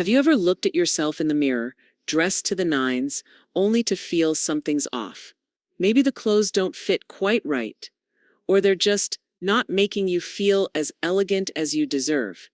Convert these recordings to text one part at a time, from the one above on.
Have you ever looked at yourself in the mirror, dressed to the nines, only to feel something's off? Maybe the clothes don't fit quite right, or they're just not making you feel as elegant as you deserve.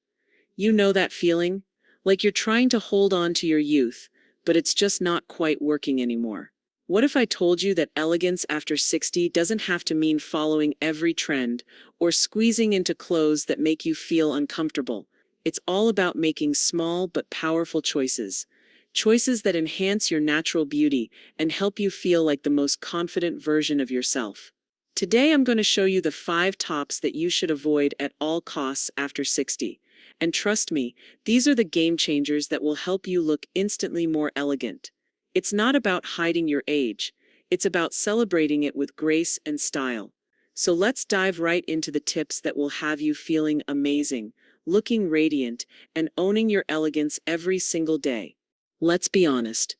You know that feeling? Like you're trying to hold on to your youth, but it's just not quite working anymore. What if I told you that elegance after 60 doesn't have to mean following every trend or squeezing into clothes that make you feel uncomfortable? It's all about making small but powerful choices. Choices that enhance your natural beauty and help you feel like the most confident version of yourself. Today I'm going to show you the 5 tops that you should avoid at all costs after 60. And trust me, these are the game changers that will help you look instantly more elegant. It's not about hiding your age, it's about celebrating it with grace and style. So let's dive right into the tips that will have you feeling amazing, looking radiant, and owning your elegance every single day. Let's be honest,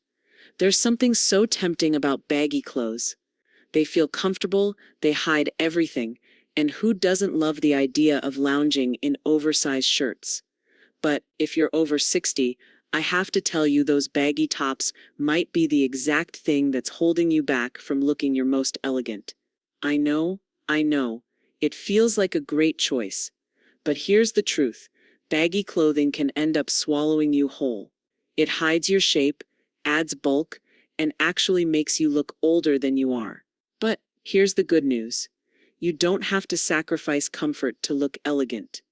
there's something so tempting about baggy clothes. They feel comfortable, they hide everything, and who doesn't love the idea of lounging in oversized shirts? But if you're over 60, I have to tell you those baggy tops might be the exact thing that's holding you back from looking your most elegant. I know, I know, it feels like a great choice. But here's the truth, baggy clothing can end up swallowing you whole. It hides your shape, adds bulk, and actually makes you look older than you are. But here's the good news. You don't have to sacrifice comfort to look elegant.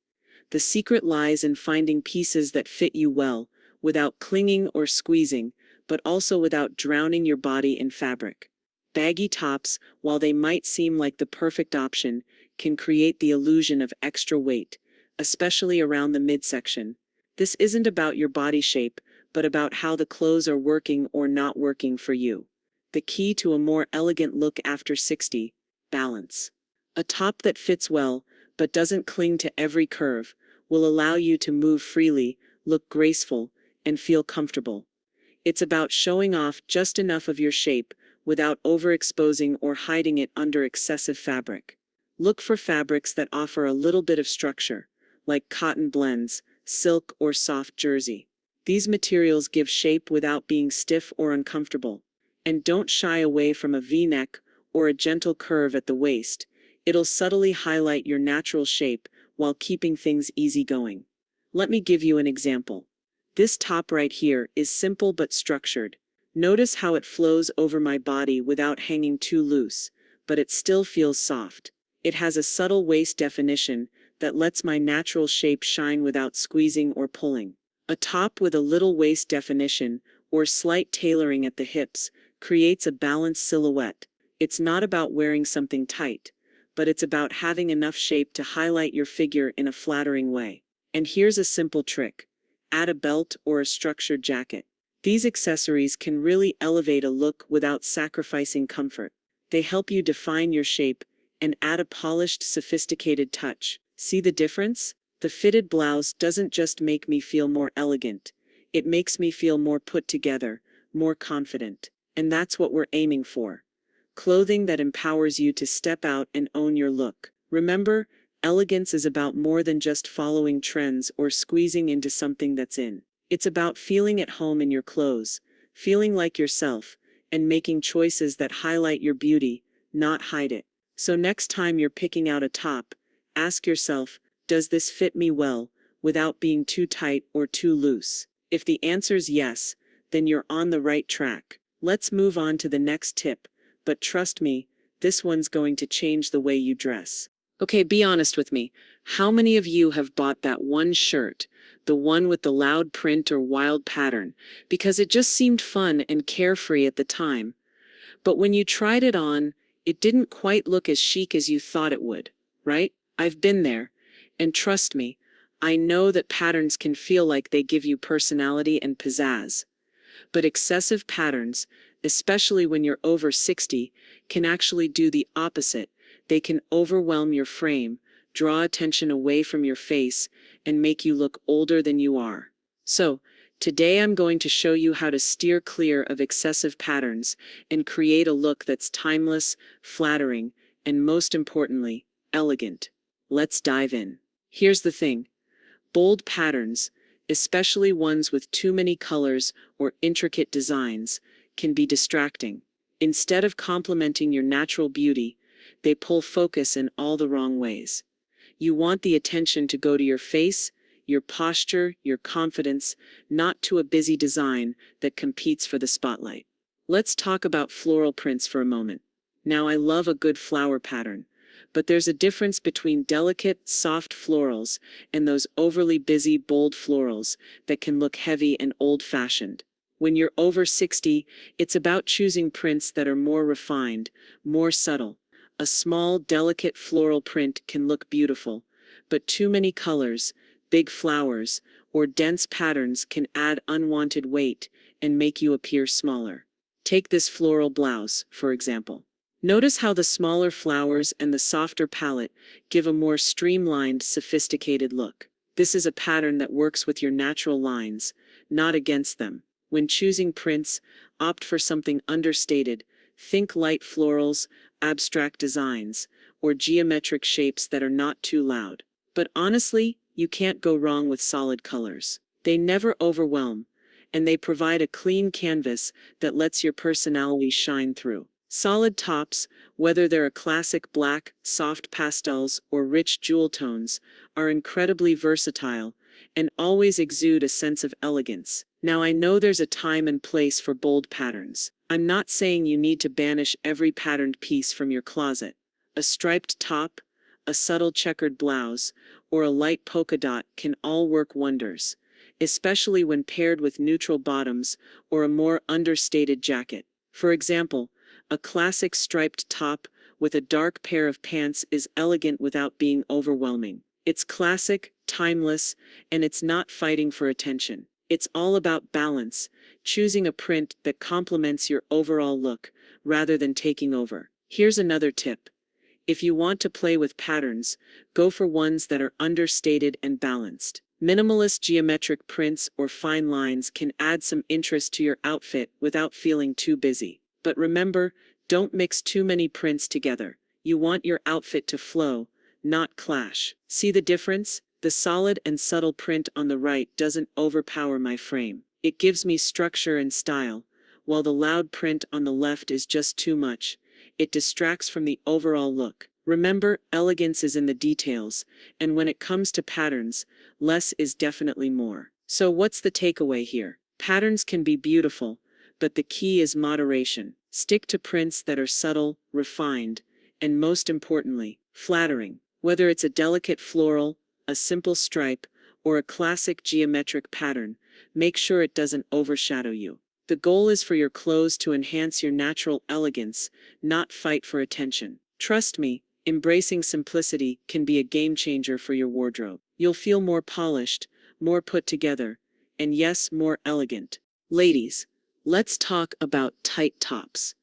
The secret lies in finding pieces that fit you well, without clinging or squeezing, but also without drowning your body in fabric. Baggy tops, while they might seem like the perfect option, can create the illusion of extra weight, especially around the midsection. This isn't about your body shape, but about how the clothes are working or not working for you. The key to a more elegant look after 60, balance. A top that fits well, but doesn't cling to every curve, will allow you to move freely, look graceful, and feel comfortable. It's about showing off just enough of your shape without overexposing or hiding it under excessive fabric. Look for fabrics that offer a little bit of structure, like cotton blends, silk, or soft jersey. These materials give shape without being stiff or uncomfortable. And don't shy away from a V-neck or a gentle curve at the waist. It'll subtly highlight your natural shape while keeping things easygoing. Let me give you an example. This top right here is simple but structured. Notice how it flows over my body without hanging too loose, but it still feels soft. It has a subtle waist definition that lets my natural shape shine without squeezing or pulling. A top with a little waist definition, or slight tailoring at the hips, creates a balanced silhouette. It's not about wearing something tight, but it's about having enough shape to highlight your figure in a flattering way. And here's a simple trick. Add a belt or a structured jacket. These accessories can really elevate a look without sacrificing comfort. They help you define your shape and add a polished, sophisticated touch. See the difference? The fitted blouse doesn't just make me feel more elegant. It makes me feel more put together, more confident. And that's what we're aiming for. Clothing that empowers you to step out and own your look. Remember, elegance is about more than just following trends or squeezing into something that's in. It's about feeling at home in your clothes, feeling like yourself, and making choices that highlight your beauty, not hide it. So next time you're picking out a top, ask yourself, does this fit me well, without being too tight or too loose? If the answer's yes, then you're on the right track. Let's move on to the next tip, but trust me, this one's going to change the way you dress. Okay, be honest with me. How many of you have bought that one shirt, the one with the loud print or wild pattern, because it just seemed fun and carefree at the time? But when you tried it on, it didn't quite look as chic as you thought it would, right? I've been there. And trust me, I know that patterns can feel like they give you personality and pizzazz. But excessive patterns, especially when you're over 60, can actually do the opposite. They can overwhelm your frame, draw attention away from your face, and make you look older than you are. So, today I'm going to show you how to steer clear of excessive patterns and create a look that's timeless, flattering, and most importantly, elegant. Let's dive in. Here's the thing. Bold patterns, especially ones with too many colors or intricate designs, can be distracting. Instead of complementing your natural beauty, they pull focus in all the wrong ways. You want the attention to go to your face, your posture, your confidence, not to a busy design that competes for the spotlight. Let's talk about floral prints for a moment. Now, I love a good flower pattern, but there's a difference between delicate, soft florals and those overly busy, bold florals that can look heavy and old-fashioned. When you're over 60, it's about choosing prints that are more refined, more subtle. A small, delicate floral print can look beautiful, but too many colors, big flowers, or dense patterns can add unwanted weight and make you appear smaller. Take this floral blouse, for example. Notice how the smaller flowers and the softer palette give a more streamlined, sophisticated look. This is a pattern that works with your natural lines, not against them. When choosing prints, opt for something understated. Think light florals, abstract designs, or geometric shapes that are not too loud. But honestly, you can't go wrong with solid colors. They never overwhelm, and they provide a clean canvas that lets your personality shine through. Solid tops, whether they're a classic black, soft pastels, or rich jewel tones, are incredibly versatile and always exude a sense of elegance. Now, I know there's a time and place for bold patterns. I'm not saying you need to banish every patterned piece from your closet. A striped top, a subtle checkered blouse, or a light polka dot can all work wonders, especially when paired with neutral bottoms or a more understated jacket. For example, a classic striped top with a dark pair of pants is elegant without being overwhelming. It's classic, timeless, and it's not fighting for attention. It's all about balance, choosing a print that complements your overall look rather than taking over. Here's another tip. If you want to play with patterns, go for ones that are understated and balanced. Minimalist geometric prints or fine lines can add some interest to your outfit without feeling too busy. But remember, don't mix too many prints together. You want your outfit to flow, not clash. See the difference? The solid and subtle print on the right doesn't overpower my frame. It gives me structure and style, while the loud print on the left is just too much. It distracts from the overall look. Remember, elegance is in the details, and when it comes to patterns, less is definitely more. So what's the takeaway here? Patterns can be beautiful, but the key is moderation. Stick to prints that are subtle, refined, and most importantly, flattering. Whether it's a delicate floral, a simple stripe, or a classic geometric pattern, make sure it doesn't overshadow you. The goal is for your clothes to enhance your natural elegance, not fight for attention. Trust me, embracing simplicity can be a game changer for your wardrobe. You'll feel more polished, more put together, and yes, more elegant. Ladies, let's talk about tight tops.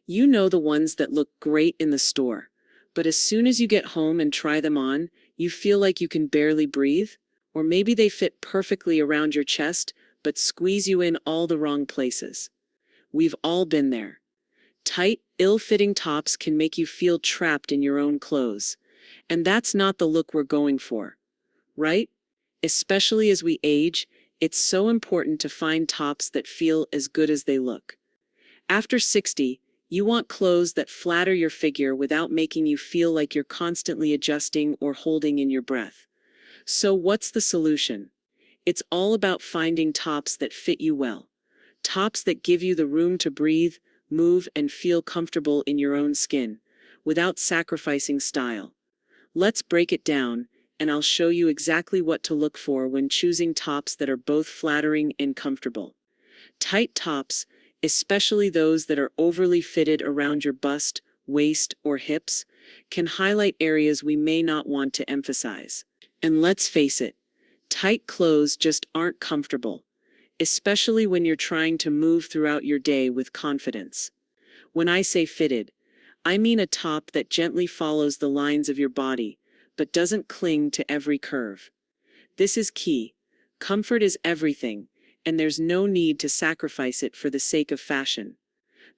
You know, the ones that look great in the store, but as soon as you get home and try them on, you feel like you can barely breathe? Or maybe they fit perfectly around your chest, but squeeze you in all the wrong places. We've all been there. Tight, ill-fitting tops can make you feel trapped in your own clothes. And that's not the look we're going for, right? Especially as we age, it's so important to find tops that feel as good as they look. After 60, you want clothes that flatter your figure without making you feel like you're constantly adjusting or holding in your breath. So what's the solution? It's all about finding tops that fit you well. Tops that give you the room to breathe, move, and feel comfortable in your own skin, without sacrificing style. Let's break it down, and I'll show you exactly what to look for when choosing tops that are both flattering and comfortable. Tight tops, especially those that are overly fitted around your bust, waist, or hips, can highlight areas we may not want to emphasize. And let's face it, tight clothes just aren't comfortable, especially when you're trying to move throughout your day with confidence. When I say fitted, I mean a top that gently follows the lines of your body, but doesn't cling to every curve. This is key. Comfort is everything, and there's no need to sacrifice it for the sake of fashion.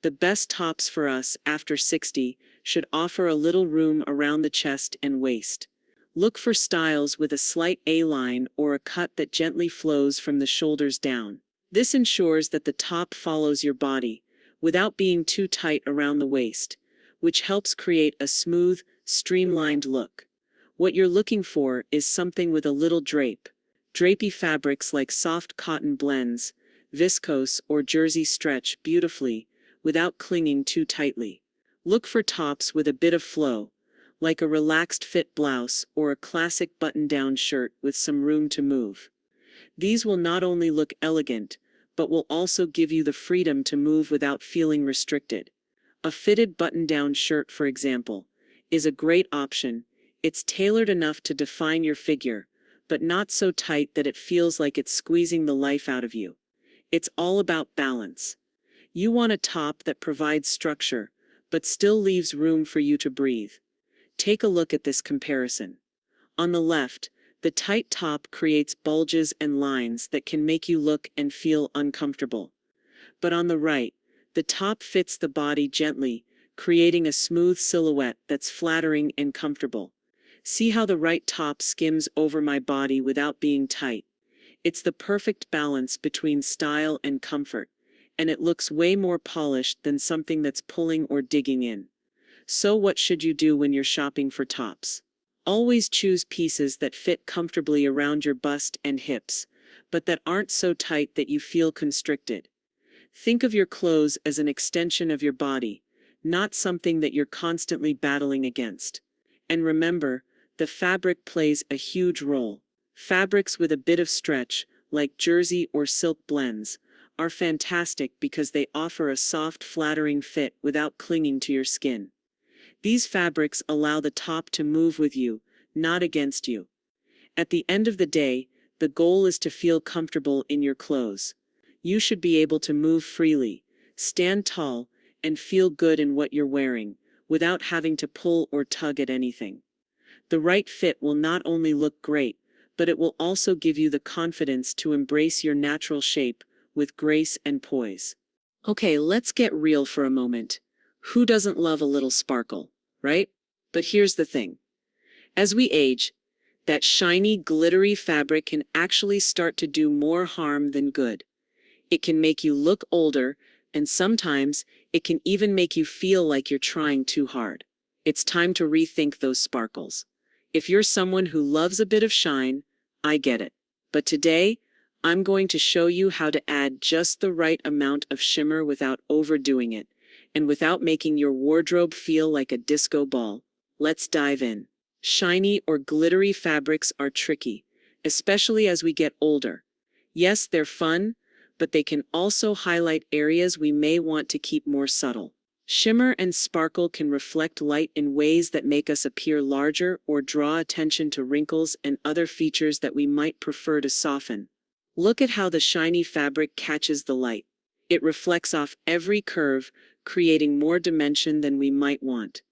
The best tops for us after 60 should offer a little room around the chest and waist. Look for styles with a slight A-line or a cut that gently flows from the shoulders down. This ensures that the top follows your body, without being too tight around the waist, which helps create a smooth, streamlined look. What you're looking for is something with a little drape. Drapey fabrics like soft cotton blends, viscose or jersey stretch beautifully, without clinging too tightly. Look for tops with a bit of flow, like a relaxed fit blouse or a classic button-down shirt with some room to move. These will not only look elegant, but will also give you the freedom to move without feeling restricted. A fitted button-down shirt, for example, is a great option. It's tailored enough to define your figure, but not so tight that it feels like it's squeezing the life out of you. It's all about balance. You want a top that provides structure, but still leaves room for you to breathe. Take a look at this comparison. On the left, the tight top creates bulges and lines that can make you look and feel uncomfortable. But on the right, the top fits the body gently, creating a smooth silhouette that's flattering and comfortable. See how the right top skims over my body without being tight. It's the perfect balance between style and comfort, and it looks way more polished than something that's pulling or digging in. So what should you do when you're shopping for tops? Always choose pieces that fit comfortably around your bust and hips, but that aren't so tight that you feel constricted. Think of your clothes as an extension of your body, not something that you're constantly battling against. And remember, the fabric plays a huge role. Fabrics with a bit of stretch, like jersey or silk blends, are fantastic because they offer a soft, flattering fit without clinging to your skin. These fabrics allow the top to move with you, not against you. At the end of the day, the goal is to feel comfortable in your clothes. You should be able to move freely, stand tall, and feel good in what you're wearing, without having to pull or tug at anything. The right fit will not only look great, but it will also give you the confidence to embrace your natural shape with grace and poise. Okay, let's get real for a moment. Who doesn't love a little sparkle, right? But here's the thing. As we age, that shiny, glittery fabric can actually start to do more harm than good. It can make you look older, and sometimes it can even make you feel like you're trying too hard. It's time to rethink those sparkles. If you're someone who loves a bit of shine, I get it. But today, I'm going to show you how to add just the right amount of shimmer without overdoing it, and without making your wardrobe feel like a disco ball. Let's dive in. Shiny or glittery fabrics are tricky, especially as we get older. Yes, they're fun, but they can also highlight areas we may want to keep more subtle. Shimmer and sparkle can reflect light in ways that make us appear larger or draw attention to wrinkles and other features that we might prefer to soften. Look at how the shiny fabric catches the light. It reflects off every curve, creating more dimension than we might want.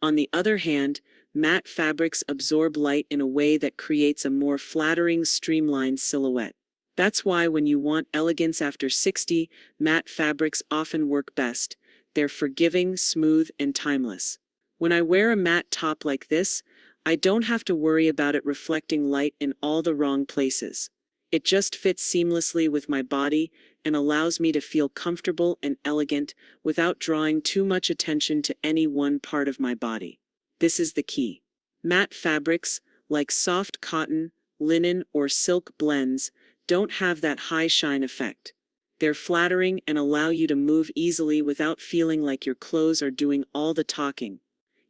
On the other hand, matte fabrics absorb light in a way that creates a more flattering, streamlined silhouette. That's why when you want elegance after 60, matte fabrics often work best. They're forgiving, smooth, and timeless. When I wear a matte top like this, I don't have to worry about it reflecting light in all the wrong places. It just fits seamlessly with my body and allows me to feel comfortable and elegant without drawing too much attention to any one part of my body. This is the key. Matte fabrics, like soft cotton, linen, or silk blends, don't have that high shine effect. They're flattering and allow you to move easily without feeling like your clothes are doing all the talking.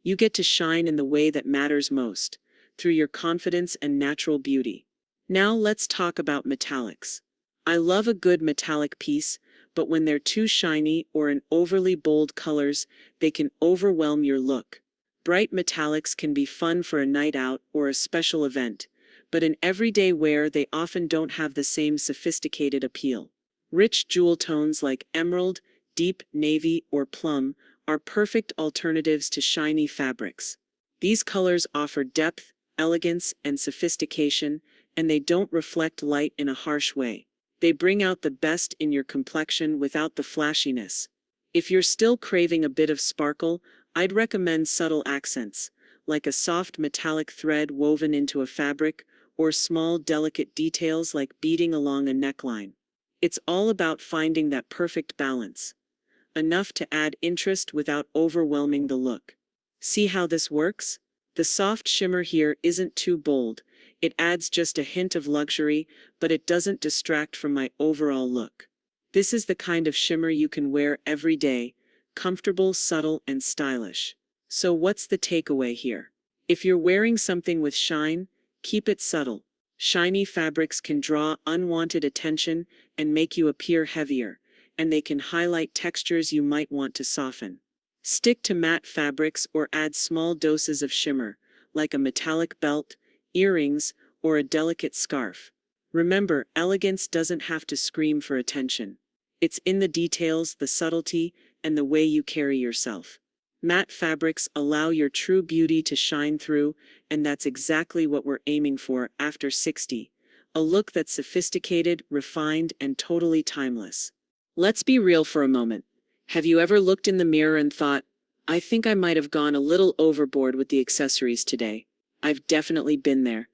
You get to shine in the way that matters most, through your confidence and natural beauty. Now let's talk about metallics. I love a good metallic piece, but when they're too shiny or in overly bold colors, they can overwhelm your look. Bright metallics can be fun for a night out or a special event, but in everyday wear they often don't have the same sophisticated appeal. Rich jewel tones like emerald, deep navy, or plum are perfect alternatives to shiny fabrics. These colors offer depth, elegance, and sophistication, and they don't reflect light in a harsh way. They bring out the best in your complexion without the flashiness. If you're still craving a bit of sparkle, I'd recommend subtle accents, like a soft metallic thread woven into a fabric, or small delicate details like beading along a neckline. It's all about finding that perfect balance, enough to add interest without overwhelming the look. See how this works? The soft shimmer here isn't too bold. It adds just a hint of luxury, but it doesn't distract from my overall look. This is the kind of shimmer you can wear every day, comfortable, subtle, and stylish. So what's the takeaway here? If you're wearing something with shine, keep it subtle. Shiny fabrics can draw unwanted attention and make you appear heavier, and they can highlight textures you might want to soften. Stick to matte fabrics or add small doses of shimmer, like a metallic belt, earrings, or a delicate scarf. Remember, elegance doesn't have to scream for attention. It's in the details, the subtlety, and the way you carry yourself. Matte fabrics allow your true beauty to shine through, and that's exactly what we're aiming for after 60. A look that's sophisticated, refined, and totally timeless. Let's be real for a moment. Have you ever looked in the mirror and thought, I think I might have gone a little overboard with the accessories today? I've definitely been there.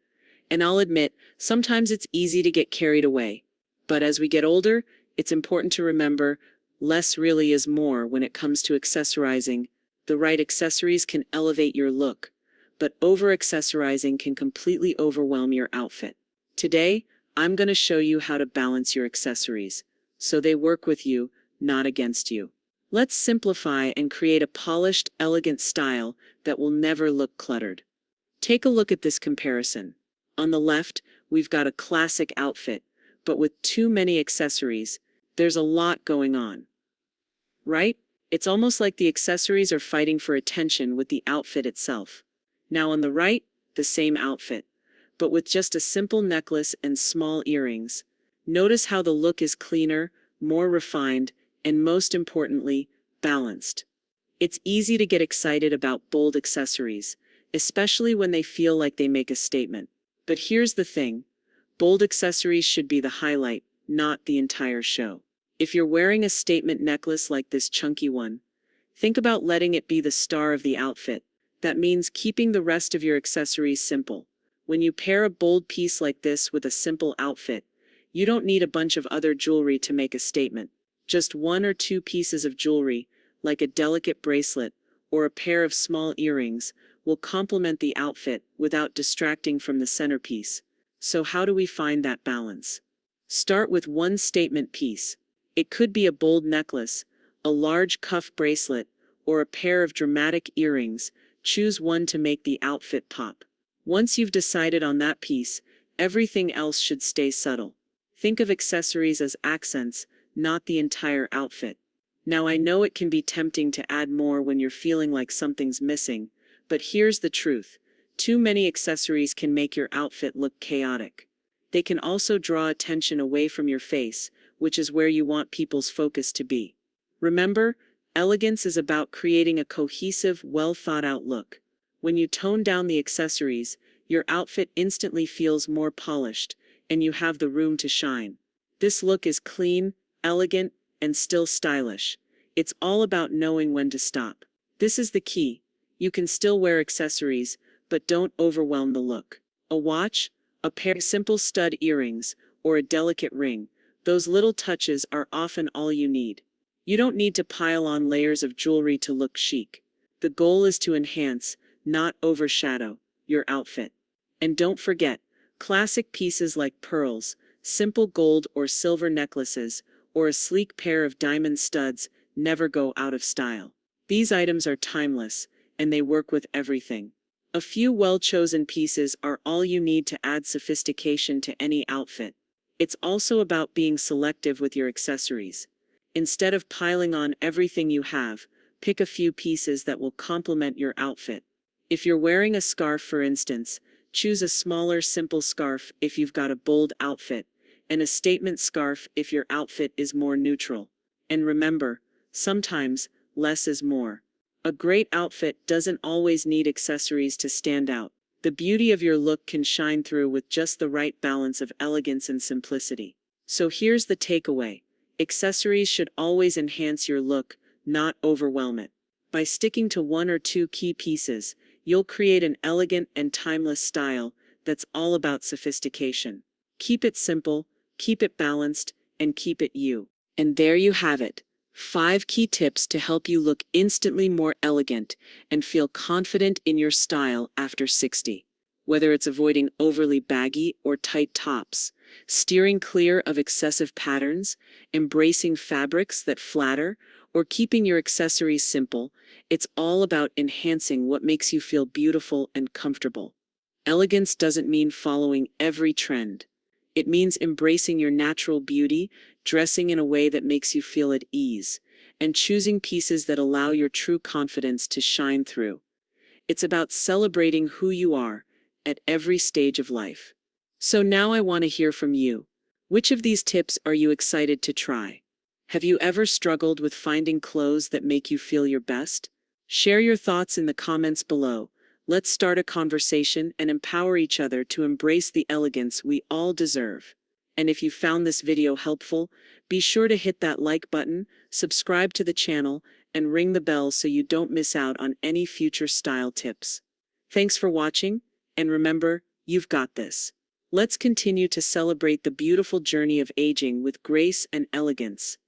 And I'll admit, sometimes it's easy to get carried away. But as we get older, it's important to remember, less really is more when it comes to accessorizing. The right accessories can elevate your look, but over-accessorizing can completely overwhelm your outfit. Today, I'm going to show you how to balance your accessories, so they work with you, not against you. Let's simplify and create a polished, elegant style that will never look cluttered. Take a look at this comparison. On the left, we've got a classic outfit, but with too many accessories. There's a lot going on. Right? It's almost like the accessories are fighting for attention with the outfit itself. Now on the right, the same outfit, but with just a simple necklace and small earrings. Notice how the look is cleaner, more refined, and most importantly, balanced. It's easy to get excited about bold accessories, especially when they feel like they make a statement. But here's the thing, bold accessories should be the highlight, not the entire show. If you're wearing a statement necklace like this chunky one, think about letting it be the star of the outfit. That means keeping the rest of your accessories simple. When you pair a bold piece like this with a simple outfit, you don't need a bunch of other jewelry to make a statement. Just one or two pieces of jewelry, like a delicate bracelet or a pair of small earrings, will complement the outfit without distracting from the centerpiece. So how do we find that balance? Start with one statement piece. It could be a bold necklace, a large cuff bracelet, or a pair of dramatic earrings. Choose one to make the outfit pop. Once you've decided on that piece, everything else should stay subtle. Think of accessories as accents, not the entire outfit. Now I know it can be tempting to add more when you're feeling like something's missing, but here's the truth. Too many accessories can make your outfit look chaotic. They can also draw attention away from your face, which is where you want people's focus to be. Remember, elegance is about creating a cohesive, well-thought-out look. When you tone down the accessories, your outfit instantly feels more polished, and you have the room to shine. This look is clean, elegant, and still stylish. It's all about knowing when to stop. This is the key. You can still wear accessories, but don't overwhelm the look. A watch, a pair of simple stud earrings, or a delicate ring. Those little touches are often all you need. You don't need to pile on layers of jewelry to look chic. The goal is to enhance, not overshadow, your outfit. And don't forget, classic pieces like pearls, simple gold or silver necklaces, or a sleek pair of diamond studs never go out of style. These items are timeless, and they work with everything. A few well-chosen pieces are all you need to add sophistication to any outfit. It's also about being selective with your accessories. Instead of piling on everything you have, pick a few pieces that will complement your outfit. If you're wearing a scarf, for instance, choose a smaller, simple scarf if you've got a bold outfit, and a statement scarf if your outfit is more neutral. And remember, sometimes, less is more. A great outfit doesn't always need accessories to stand out. The beauty of your look can shine through with just the right balance of elegance and simplicity. So here's the takeaway. Accessories should always enhance your look, not overwhelm it. By sticking to one or two key pieces, you'll create an elegant and timeless style that's all about sophistication. Keep it simple, keep it balanced, and keep it you. And there you have it. 5 key tips to help you look instantly more elegant and feel confident in your style after 60. Whether it's avoiding overly baggy or tight tops, steering clear of excessive patterns, embracing fabrics that flatter, or keeping your accessories simple, it's all about enhancing what makes you feel beautiful and comfortable. Elegance doesn't mean following every trend. It means embracing your natural beauty, dressing in a way that makes you feel at ease, and choosing pieces that allow your true confidence to shine through. It's about celebrating who you are at every stage of life. So now I want to hear from you. Which of these tips are you excited to try? Have you ever struggled with finding clothes that make you feel your best? Share your thoughts in the comments below. Let's start a conversation and empower each other to embrace the elegance we all deserve. And if you found this video helpful, be sure to hit that like button, subscribe to the channel, and ring the bell so you don't miss out on any future style tips. Thanks for watching, and remember, you've got this. Let's continue to celebrate the beautiful journey of aging with grace and elegance.